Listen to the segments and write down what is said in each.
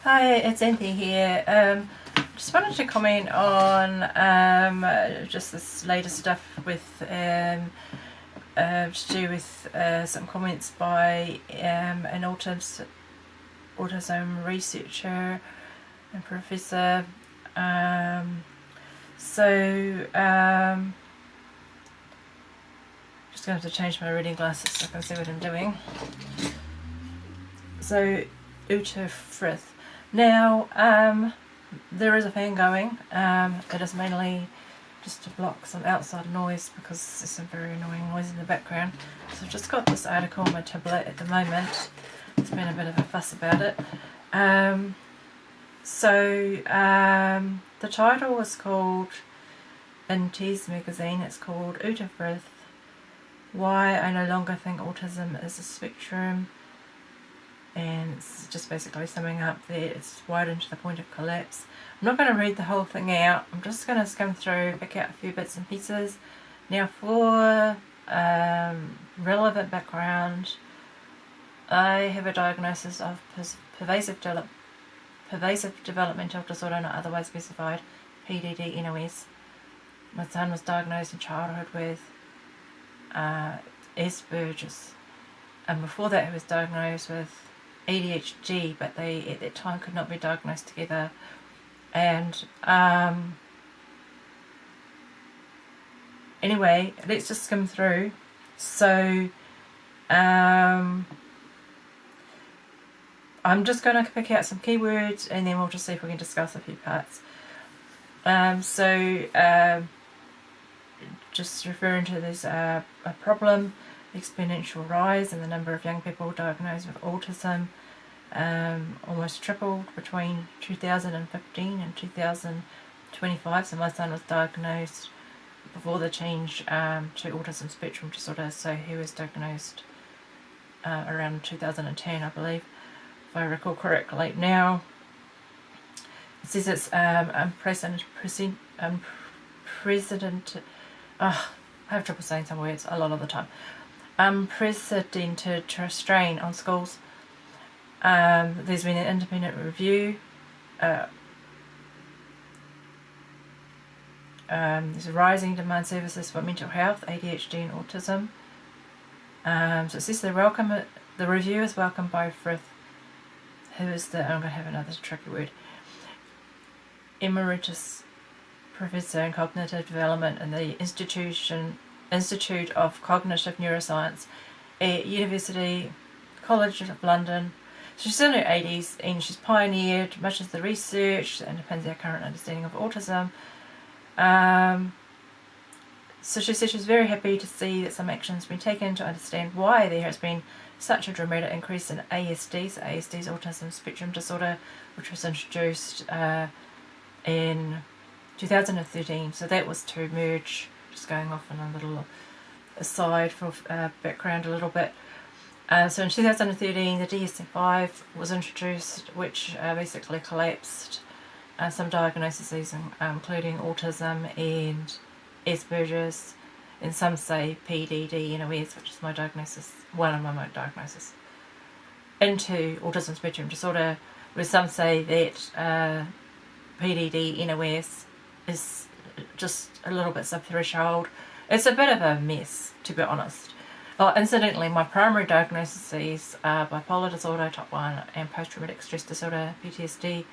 Hi, it's Xanthe here. Just wanted to comment on just this latest stuff with to do with some comments by an autism researcher and professor. Just going to have to change my reading glasses so I can see what I'm doing. So, Uta Frith. Now, there is a fan going. It is mainly just to block some outside noise because there's some very annoying noise in the background. So I've just got this article on my tablet at the moment. There's been a bit of a fuss about it. The title was called, in T's magazine, it's called Uta Frith, Why I No Longer Think Autism is a Spectrum. And it's just basically summing up that it's widened to the point of collapse. I'm not going to read the whole thing out. I'm just going to skim through, pick out a few bits and pieces. Now for relevant background, I have a diagnosis of pervasive developmental disorder not otherwise specified, PDD-NOS. My son was diagnosed in childhood with Asperger's, and before that he was diagnosed with ADHD, but they at that time could not be diagnosed together. And anyway, let's just skim through. So I'm just going to pick out some keywords and then we'll just see if we can discuss a few parts. Just referring to this a problem, exponential rise in the number of young people diagnosed with autism, almost tripled between 2015 and 2025. So my son was diagnosed before the change to autism spectrum disorder, so he was diagnosed around 2010, I believe, if I recall correctly. Now it says it's unprecedented. I have trouble saying some words a lot of the time. Unprecedented strain on schools. There's been an independent review. There's a rising demand services for mental health, ADHD and autism. So it says the review is welcomed by Frith, who is I'm going to have another tricky word, Emeritus Professor in Cognitive Development in the Institute of Cognitive Neuroscience at University College of London. So she's in her 80s and she's pioneered much of the research that underpins our current understanding of autism. So she said she's very happy to see that some action has been taken to understand why there has been such a dramatic increase in ASD, so ASD's autism spectrum disorder, which was introduced in 2013. So that was to merge, just going off on a little aside for background a little bit. So in 2013 the DSM-5 was introduced, which basically collapsed some diagnoses including autism and Asperger's, and some say PDD-NOS, which is my diagnosis, one of my diagnoses, into autism spectrum disorder, where some say that PDD-NOS is just a little bit sub-threshold. It's a bit of a mess, to be honest. Incidentally, my primary diagnoses are bipolar disorder, type 1, and postraumatic stress disorder, PTSD,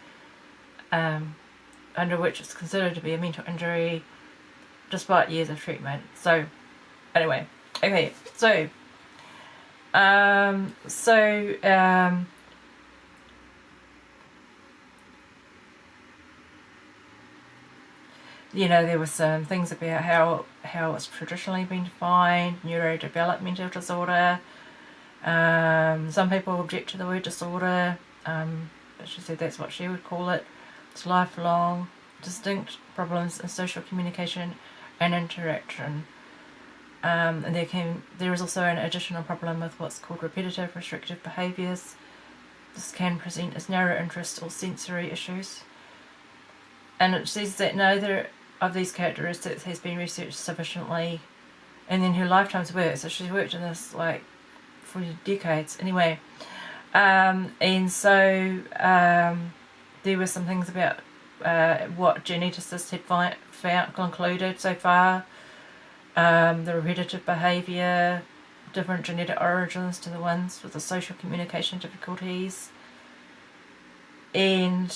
under which it's considered to be a mental injury despite years of treatment. So, anyway, okay, so, you know, there were some things about how it's traditionally been defined, neurodevelopmental disorder. Some people object to the word disorder, but she said that's what she would call it. It's lifelong, distinct problems in social communication and interaction. And there is also an additional problem with what's called repetitive restrictive behaviours. This can present as narrow interest or sensory issues. And it says that neither of these characteristics has been researched sufficiently, and then her lifetime's work, so she's worked in this like for decades anyway. And so there were some things about what geneticists had concluded so far, the repetitive behaviour, different genetic origins to the ones with the social communication difficulties, and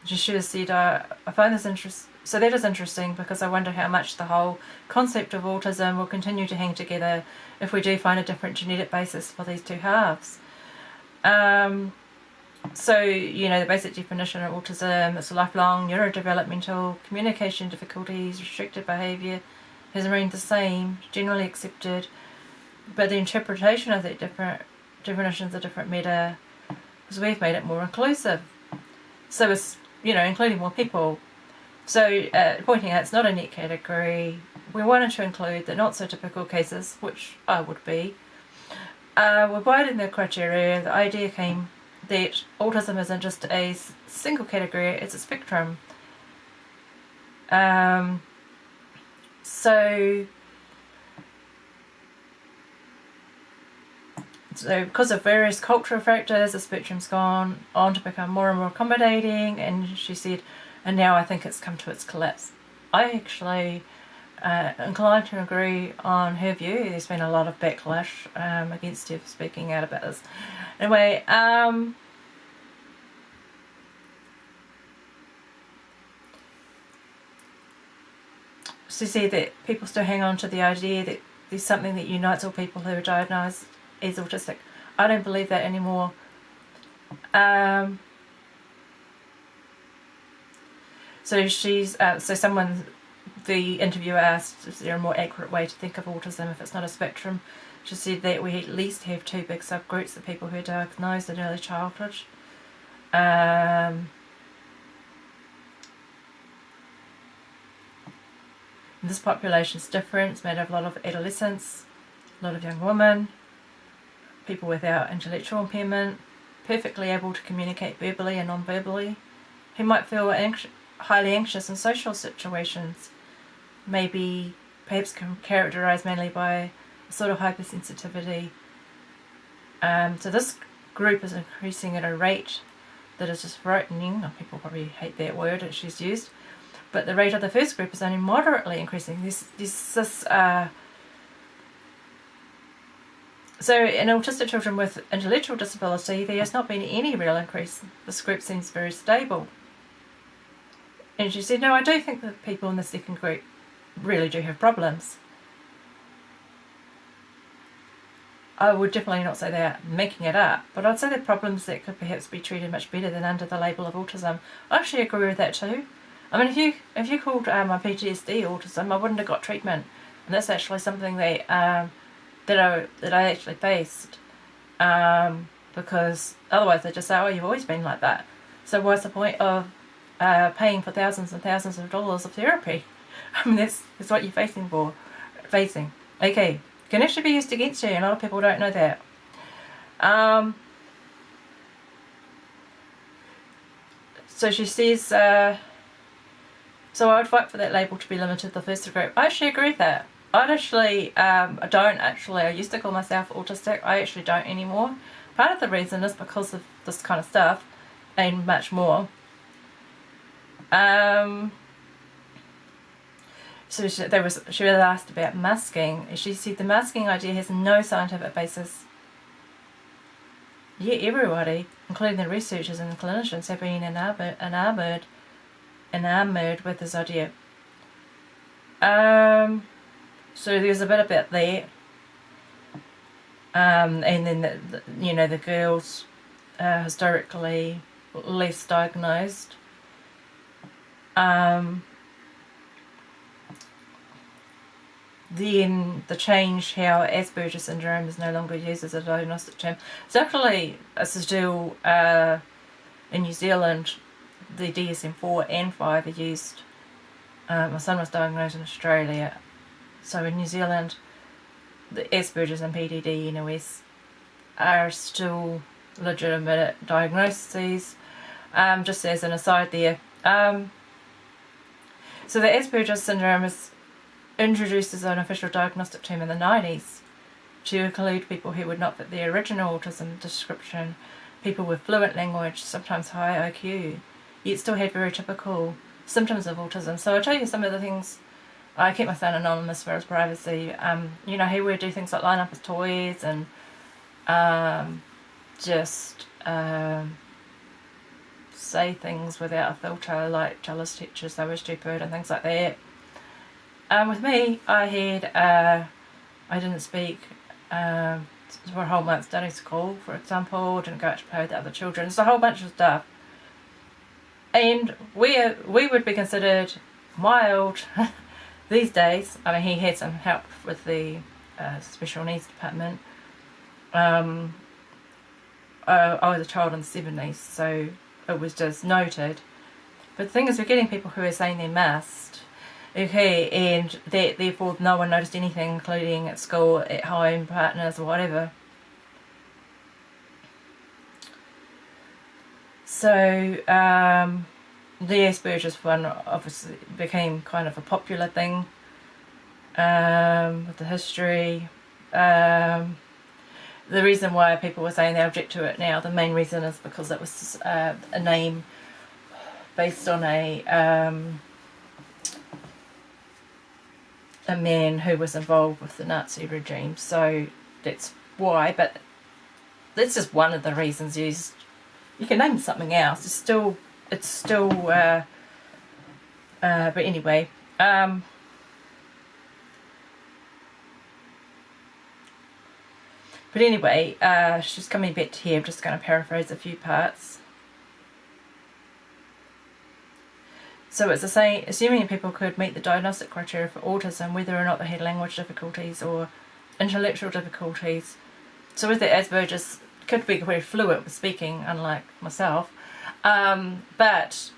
she should have said, I find this interesting. So that is interesting, because I wonder how much the whole concept of autism will continue to hang together if we do find a different genetic basis for these two halves. So, the basic definition of autism is lifelong neurodevelopmental communication difficulties, restricted behaviour, has remained the same, generally accepted, but the interpretation of that different definitions are different matter, because we've made it more inclusive. So it's, including more people. So pointing out it's not a neat category, we wanted to include the not so typical cases, which I would be. We widened the criteria. The idea came that autism isn't just a single category, it's a spectrum. So because of various cultural factors, the spectrum's gone on to become more and more accommodating, and she said, and now I think it's come to its collapse. I actually inclined to agree on her view. There's been a lot of backlash against her speaking out about this. Anyway, she said that people still hang on to the idea that there's something that unites all people who are diagnosed as autistic. I don't believe that anymore. So the interviewer asked, is there a more accurate way to think of autism if it's not a spectrum? She said that we at least have two big subgroups of people who are diagnosed in early childhood. This population is different. It's made of a lot of adolescents, a lot of young women, people without intellectual impairment, perfectly able to communicate verbally and non-verbally, who might feel highly anxious in social situations, maybe perhaps characterised mainly by a sort of hypersensitivity. So this group is increasing at a rate that is just frightening. People probably hate that word that she's used, but the rate of the first group is only moderately increasing. So in autistic children with intellectual disability, there has not been any real increase. This group seems very stable. And she said, no, I do think that people in the second group really do have problems. I would definitely not say they're making it up, but I'd say they're problems that could perhaps be treated much better than under the label of autism. I actually agree with that too. I mean, if you called my PTSD autism, I wouldn't have got treatment. And that's actually something that I actually faced, because otherwise they just say, oh, you've always been like that. So what's the point of paying for thousands and thousands of dollars of therapy? I mean, that's what you're facing. Okay, can actually be used against you, and a lot of people don't know that. So she says, so I would fight for that label to be limited to the first group. I actually agree with that. I used to call myself autistic. I actually don't anymore. Part of the reason is because of this kind of stuff and much more. So she was asked about masking. She said the masking idea has no scientific basis. Yet everybody, including the researchers and the clinicians, have been enamored with this idea. So there's a bit about that. And then the girls are historically less diagnosed. Then the change how Asperger's syndrome is no longer used as a diagnostic term. So actually, this is still in New Zealand, the DSM-4 and 5 are used. My son was diagnosed in Australia. So in New Zealand, the Asperger's and PDD-NOS are still legitimate diagnoses. Just as an aside there. So the Asperger's syndrome is introduced as an official diagnostic term in the 90s to include people who would not fit the original autism description. people with fluent language, sometimes high IQ, yet still had very typical symptoms of autism. So I'll tell you some of the things. I keep my son anonymous for his privacy. You know, he would do things like line up his toys and just say things without a filter, like tell his teachers they were stupid and things like that. With me, I had I didn't speak for a whole month studying school, for example. Didn't go out to play with the other children. It's a whole bunch of stuff, and we would be considered mild these days. I mean, he had some help with the special needs department. I was a child in the 70s, so it was just noted. But the thing is, we're getting people who are saying they're missed, okay, and that therefore no one noticed anything, including at school, at home, partners, or whatever. So the Asperger's one obviously became kind of a popular thing with the history. The reason why people were saying they object to it now, the main reason is because it was a name based on a man who was involved with the Nazi regime. So that's why, but that's just one of the reasons used. You can name something else. It's still but anyway. But anyway, she's coming back to here. I'm just going to paraphrase a few parts. So it's the same, assuming people could meet the diagnostic criteria for autism, whether or not they had language difficulties or intellectual difficulties. So with the Asperger's, could be very fluent with speaking, unlike myself, but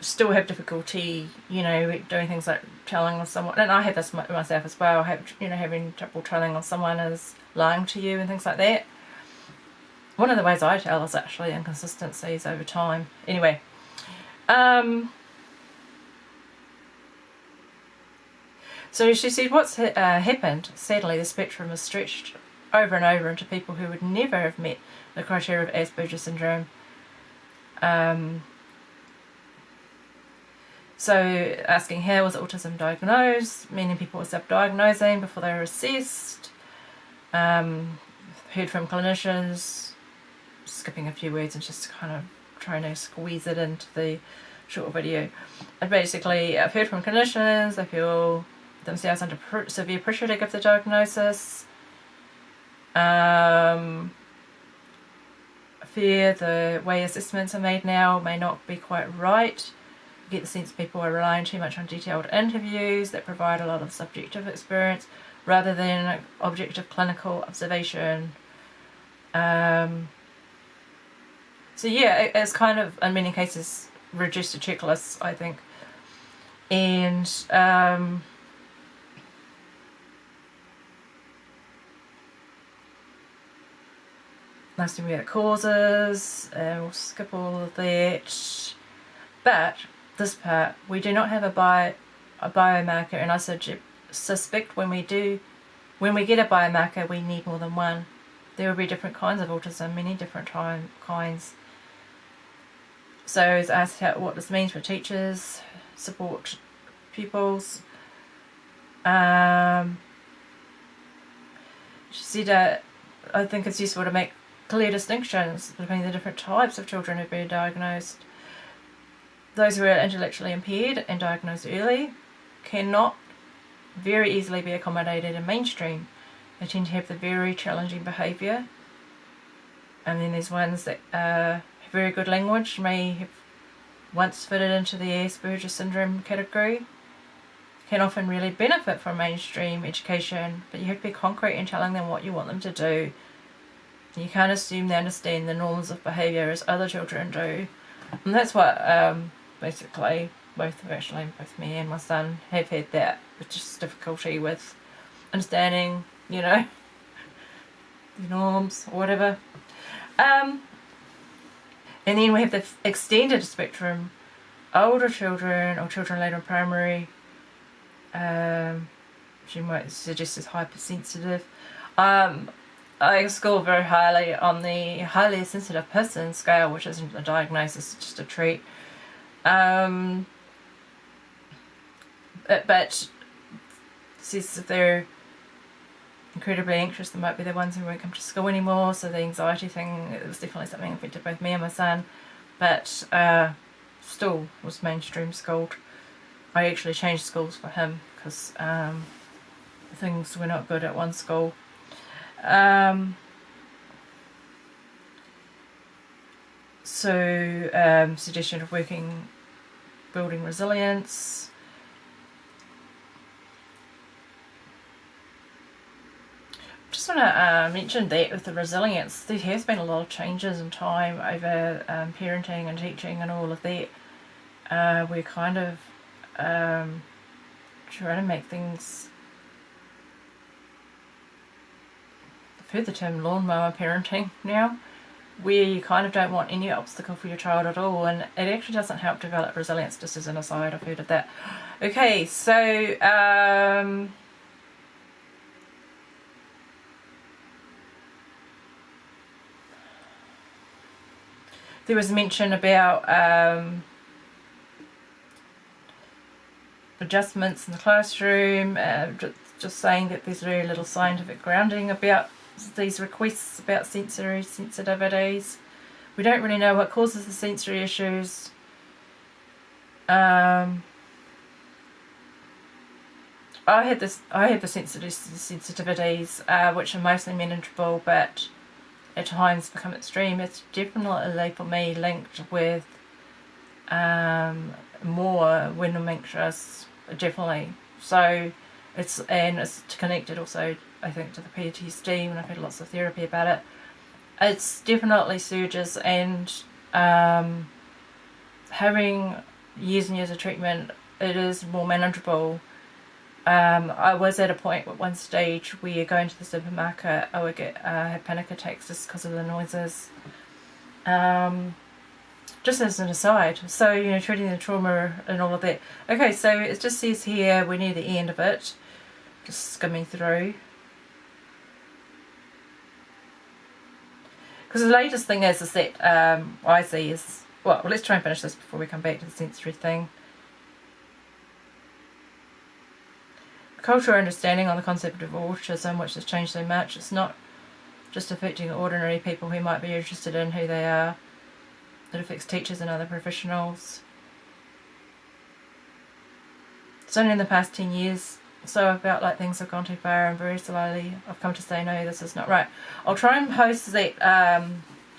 still have difficulty, you know, doing things like telling on someone, and I have this myself as well, having trouble telling on someone is lying to you and things like that. One of the ways I tell is actually inconsistencies over time. Anyway, so she said what's happened, sadly, the spectrum is stretched over and over into people who would never have met the criteria of Asperger's syndrome. So asking how was autism diagnosed, many people were self-diagnosing before they were assessed. Heard from clinicians, skipping a few words and just kind of trying to squeeze it into the short video. And basically, I've heard from clinicians, they feel themselves under severe pressure to give the diagnosis. Fear the way assessments are made now may not be quite right. You get the sense people are relying too much on detailed interviews that provide a lot of subjective experience rather than objective clinical observation. So yeah, it's kind of in many cases reduced to checklists, I think, and asking about causes, we'll skip all of that. But this part, we do not have a biomarker, and I suspect when we get a biomarker, we need more than one. There will be different kinds of autism, many different kinds. So I was asked what this means for teachers, support pupils. She said, I think it's useful to make clear distinctions between the different types of children who've been diagnosed. Those who are intellectually impaired and diagnosed early cannot very easily be accommodated in mainstream. They tend to have the very challenging behaviour. And then there's ones that have very good language, may have once fitted into the Asperger's syndrome category, can often really benefit from mainstream education, but you have to be concrete in telling them what you want them to do. You can't assume they understand the norms of behaviour as other children do. And that's what basically both me and my son have had, that with just difficulty with understanding, you know, the norms or whatever. And then we have the extended spectrum, older children or children later in primary. She might suggest as hypersensitive. I score very highly on the highly sensitive person scale, which isn't a diagnosis, it's just a trait. But says if they're incredibly anxious, they might be the ones who won't come to school anymore. So the anxiety thing, it was definitely something that affected both me and my son, but still was mainstream schooled. I actually changed schools for him because things were not good at one school. Suggestion of building resilience. Just want to mention that with the resilience, there has been a lot of changes in time over parenting and teaching and all of that. We're kind of trying to make things, I've heard the term lawnmower parenting now, where you kind of don't want any obstacle for your child at all, and it actually doesn't help develop resilience, just as an aside. I've heard of that. Okay, so there was mention about adjustments in the classroom, just saying that there's very little scientific grounding about these requests about sensory sensitivities. We don't really know what causes the sensory issues. I had the sensitivities, which are mostly manageable, but at times become extreme. It's definitely for me linked with more when I'm anxious, definitely. So it's connected also, I think, to the PTSD, and I've had lots of therapy about it. It's definitely surges, and having years and years of treatment, it is more manageable. I was at a point at one stage where going to the supermarket, I would have panic attacks just because of the noises. Just as an aside, so treating the trauma and all of that. Okay, so it just says here we're near the end of it, just skimming through. Because the latest thing is that I see is, well, let's try and finish this before we come back to the sensory thing. Cultural understanding on the concept of autism, which has changed so much. It's not just affecting ordinary people who might be interested in who they are. It affects teachers and other professionals. It's only in the past 10 years, so I felt like things have gone too far, and very slowly I've come to say, no, this is not right. I'll try and post that,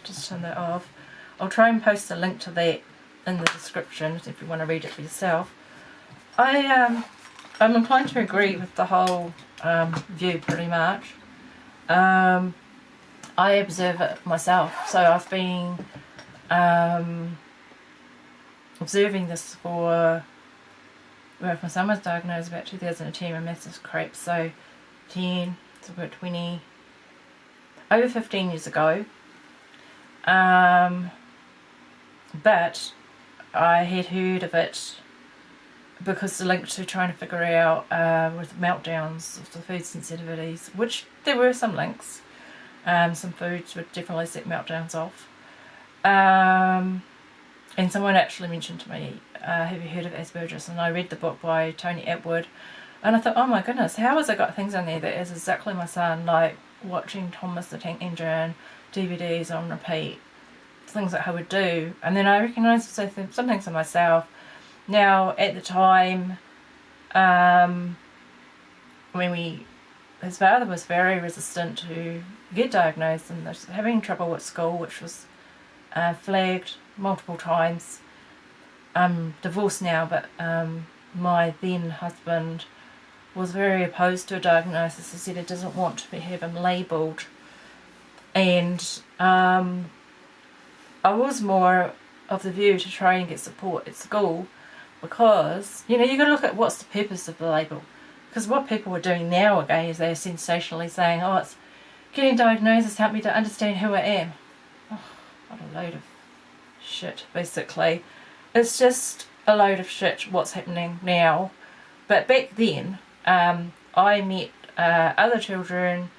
just turn that off. I'll try and post a link to that in the description if you want to read it for yourself. I'm inclined to agree with the whole view pretty much. I observe it myself, so I've been observing this for, well, if my son was diagnosed about 2010 with massive crepe, so 10, so about 20, over 15 years ago. But I had heard of it because the link to trying to figure out with meltdowns of the food sensitivities, which there were some links. Some foods would definitely set meltdowns off. And someone actually mentioned to me, have you heard of Asperger's? And I read the book by Tony Atwood, and I thought, oh my goodness, how has I got things in there that is exactly my son, like watching Thomas the Tank Engine, DVDs on repeat, things that I would do. And then I recognised some things in myself. Now, at the time, his father was very resistant to get diagnosed and was having trouble at school, which was flagged multiple times. I'm divorced now, but my then husband was very opposed to a diagnosis. He said he doesn't want to have him labelled. And I was more of the view to try and get support at school, because you've got to look at what's the purpose of the label. Because what people are doing nowadays, they're sensationally saying, oh, it's getting diagnosed, help me to understand who I am. Oh, what a load of shit, basically. It's just a load of shit what's happening now. But back then, I met other children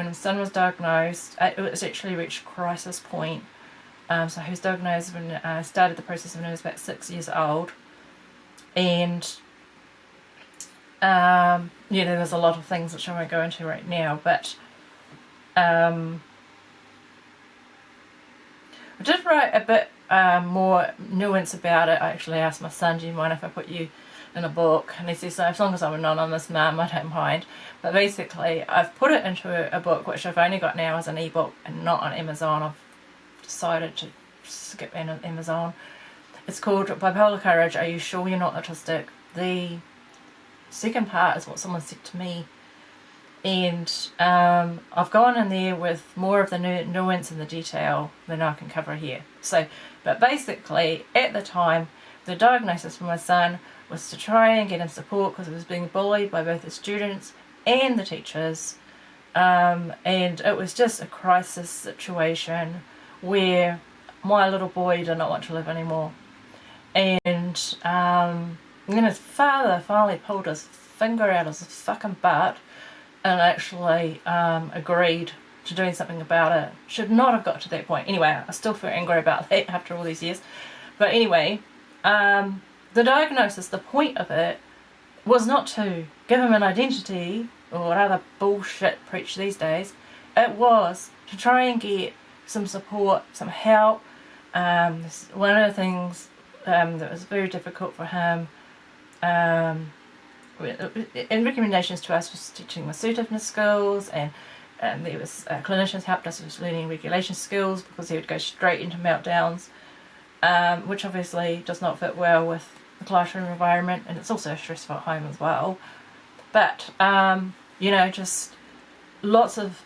when my son was diagnosed, it was actually reached crisis point. So he was diagnosed when I started the process when he was about 6 years old. And there was a lot of things which I won't go into right now, but I did write a bit more nuance about it. I actually asked my son, do you mind if I put you in a book? And he says, so as long as I'm an anonymous mum, I don't mind. But basically I've put it into a book which I've only got now as an ebook and not on Amazon. I've decided to skip Amazon. It's called Bipolar Courage, Are You Sure You're Not Autistic? The second part is what someone said to me, and I've gone in there with more of the nuance and the detail than I can cover here. So, but basically at the time the diagnosis for my son was to try and get him support because he was being bullied by both the students and the teachers, and it was just a crisis situation where my little boy did not want to live anymore. And then his father finally pulled his finger out of his fucking butt and actually agreed to doing something about it. Should not have got to that point. Anyway, I still feel angry about that after all these years. But anyway, the diagnosis, the point of it, was not to give him an identity or what other bullshit preached these days. It was to try and get some support, some help. One of the things that was very difficult for him, and recommendations to us was teaching assertiveness skills, and there was clinicians helped us with learning regulation skills because he would go straight into meltdowns, which obviously does not fit well with the classroom environment, and it's also stressful at home as well. But just lots of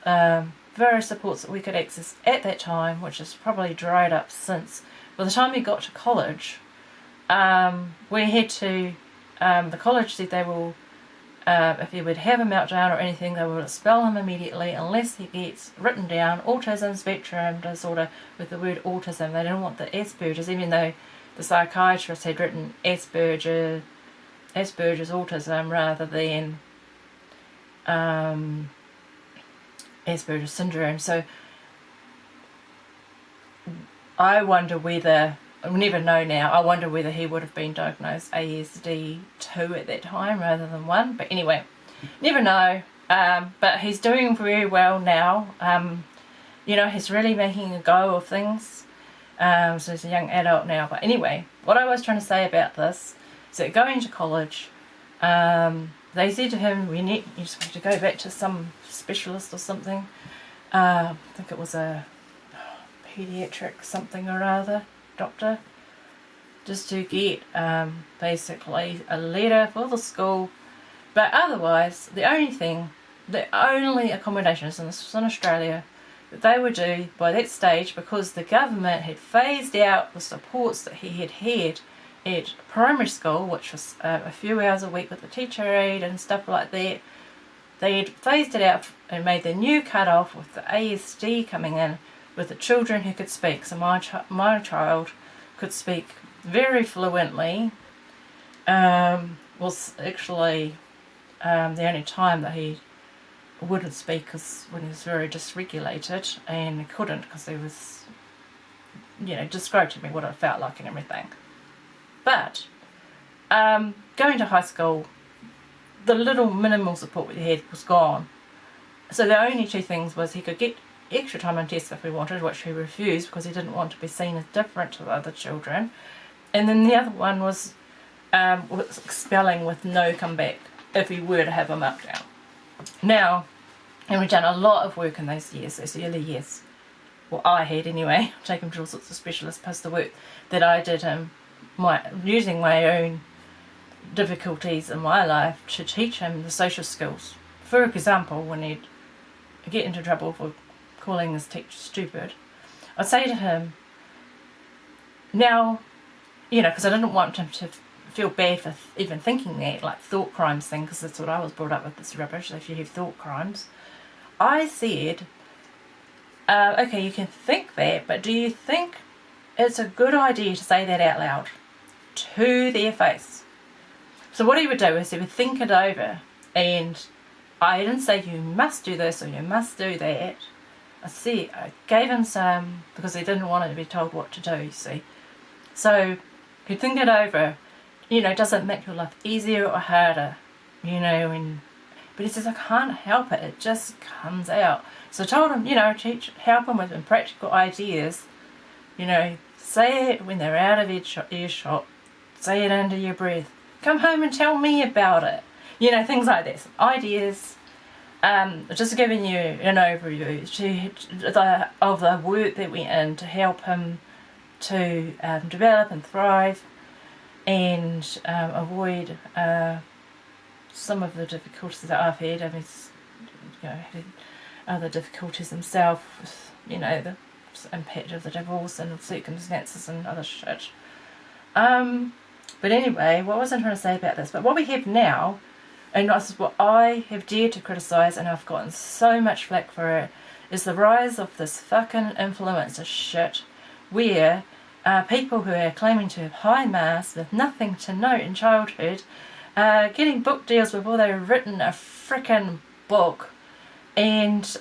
various supports that we could access at that time, which has probably dried up since. By the time he got to college, we had to, the college said they will, if he would have a meltdown or anything, they will expel him immediately unless he gets written down autism spectrum disorder with the word autism. They didn't want the Asperger's, even though the psychiatrist had written Asperger's autism rather than Asperger's syndrome. So I wonder whether, I'll never know now, I wonder whether he would have been diagnosed ASD 2 at that time rather than 1. But anyway, never know. But he's doing very well now. He's really making a go of things. So he's a young adult now. But anyway, what I was trying to say about this is that going to college, they said to him, you just have to go back to some specialist or something. I think it was a pediatric something or other doctor, just to get basically a letter for the school. But otherwise, the only accommodations, and this was in Australia, that they would do by that stage, because the government had phased out the supports that he had at primary school, which was a few hours a week with the teacher aide and stuff like that. They had phased it out and made the new cut-off with the ASD coming in, with the children who could speak. So my child could speak very fluently. Was actually the only time that he wouldn't speak is when he was very dysregulated, and he couldn't because he was, described to me what it felt like and everything. But going to high school, the little minimal support we had was gone. So the only two things was he could get extra time on tests if he wanted, which he refused because he didn't want to be seen as different to the other children. And then the other one was expelling with no comeback if he were to have a meltdown. Now, and we've done a lot of work in those years, those early years. Well, I had anyway, taken to all sorts of specialists, plus the work that I did using my own difficulties in my life to teach him the social skills. For example, when he'd get into trouble for calling his teacher stupid, I'd say to him, now, because I didn't want him to feel bad for even thinking that, like thought crimes thing, because that's what I was brought up with, this rubbish, if you have thought crimes. I said, okay, you can think that, but do you think it's a good idea to say that out loud to their face? So what he would do is he would think it over, and I didn't say you must do this or you must do that. I gave him some because he didn't want to be told what to do, you see. So he'd think it over. You know, does it make your life easier or harder? You know, but he says, I can't help it. It just comes out. So I told him, you know, help him with practical ideas. You know, say it when they're out of earshot. Say it under your breath. Come home and tell me about it. You know, things like this. Ideas. Just giving you an overview of the work that went in to help him to develop and thrive and avoid some of the difficulties that I've had. I mean, you know, had other difficulties himself with, you know, the impact of the divorce and circumstances and other shit. But anyway, what was I trying to say about this? But what we have now, and this is what I have dared to criticise, and I've gotten so much flack for it, is the rise of this fucking influencer shit, where people who are claiming to have high mass with nothing to note in childhood, getting book deals before they've written a frickin' book, and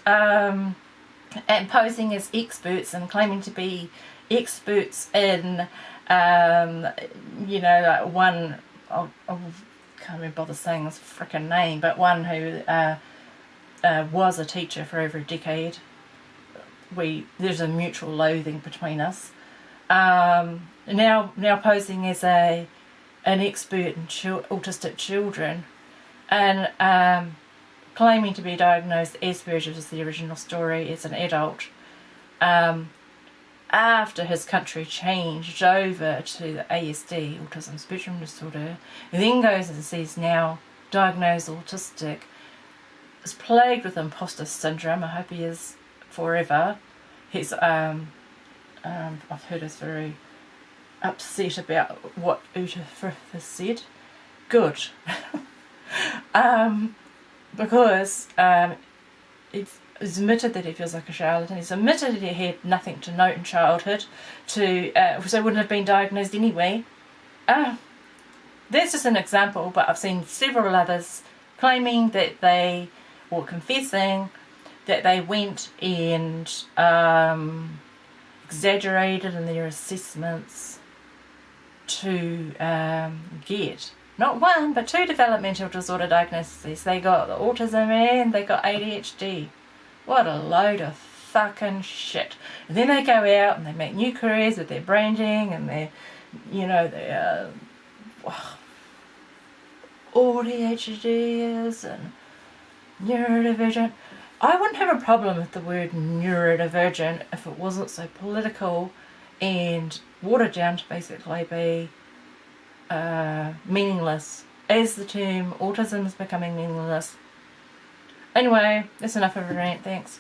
posing as experts and claiming to be experts in, you know, like one, I can't even bother saying this frickin' name, but one who was a teacher for over a decade. There's a mutual loathing between us. Now posing as an expert in autistic children, and claiming to be diagnosed Asperger's is the original story as an adult, after his country changed over to the ASD, autism spectrum disorder. He then goes and says now diagnosed autistic, is plagued with imposter syndrome. I hope he is forever. He's I've heard he's very upset about what Uta Frith has said. Good. Because he's admitted that he feels like a charlatan. He's admitted that he had nothing to note in childhood, so wouldn't have been diagnosed anyway. That's just an example, but I've seen several others claiming that they, or confessing that they went and exaggerated in their assessments to get not one but two developmental disorder diagnoses. They got the autism and they got ADHD. What a load of fucking shit. And then they go out and they make new careers with their branding and their, you know, their ADHDs and neurodivergent. I wouldn't have a problem with the word neurodivergent if it wasn't so political and watered down to basically be meaningless, as the term autism is becoming meaningless. Anyway, that's enough of a rant, thanks.